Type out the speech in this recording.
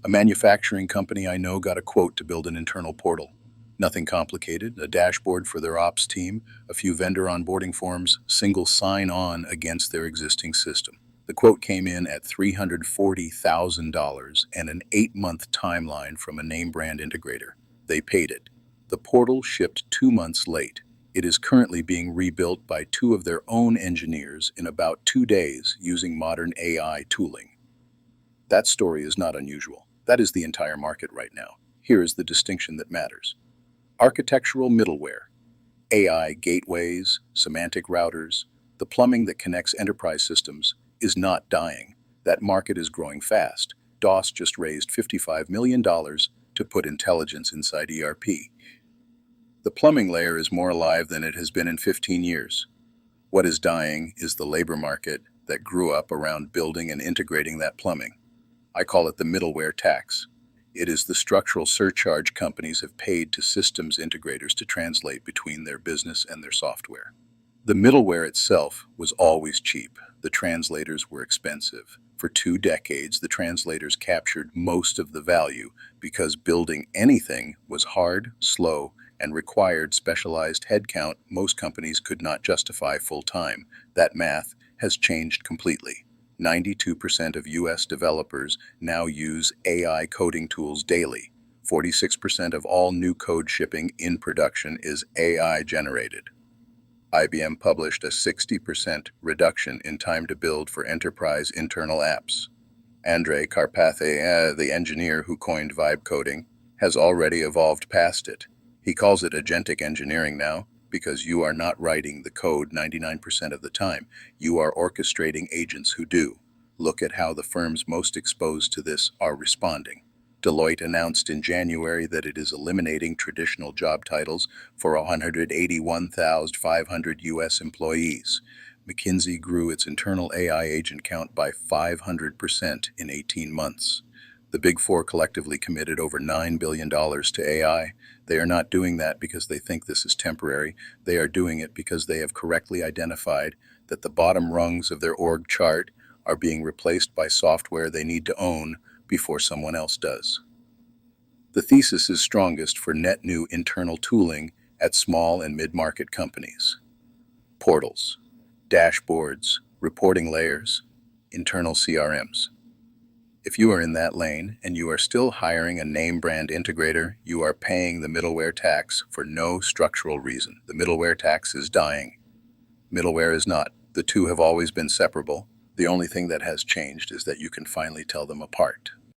A manufacturing company I know got a quote to build an internal portal. Nothing complicated, a dashboard for their ops team, a few vendor onboarding forms, single sign-on against their existing system. The quote came in at $340,000 and an 8-month timeline from a name brand integrator. They paid it. The portal shipped 2 months late. It is currently being rebuilt by 2 of their own engineers in about 2 days using modern AI tooling. That story is not unusual. That is the entire market right now. Here is the distinction that matters. Architectural middleware, AI gateways, semantic routers, the plumbing that connects enterprise systems is not dying. That market is growing fast. DOS just raised $55 million to put intelligence inside ERP. The plumbing layer is more alive than it has been in 15 years. What is dying is the labor market that grew up around building and integrating that plumbing. I call it the middleware tax. It is the structural surcharge companies have paid to systems integrators to translate between their business and their software. The middleware itself was always cheap. The translators were expensive. For 2 decades, the translators captured most of the value because building anything was hard, slow, and required specialized headcount most companies could not justify full-time. That math has changed completely. 92% of U.S. developers now use AI coding tools daily. 46% of all new code shipping in production is AI generated. IBM published a 60% reduction in time to build for enterprise internal apps. Andrej Karpathy, the engineer who coined vibe coding, has already evolved past it. He calls it agentic engineering now, because you are not writing the code 99% of the time. You are orchestrating agents who do. Look at how the firms most exposed to this are responding. Deloitte announced in January that it is eliminating traditional job titles for 181,500 U.S. employees. McKinsey grew its internal AI agent count by 500% in 18 months. The Big Four collectively committed over $9 billion to AI. They are not doing that because they think this is temporary. They are doing it because they have correctly identified that the bottom rungs of their org chart are being replaced by software they need to own before someone else does. The thesis is strongest for net new internal tooling at small and mid-market companies. Portals, dashboards, reporting layers, internal CRMs. If you are in that lane and you are still hiring a name brand integrator, you are paying the middleware tax for no structural reason. The middleware tax is dying. Middleware is not. The two have always been separable. The only thing that has changed is that you can finally tell them apart.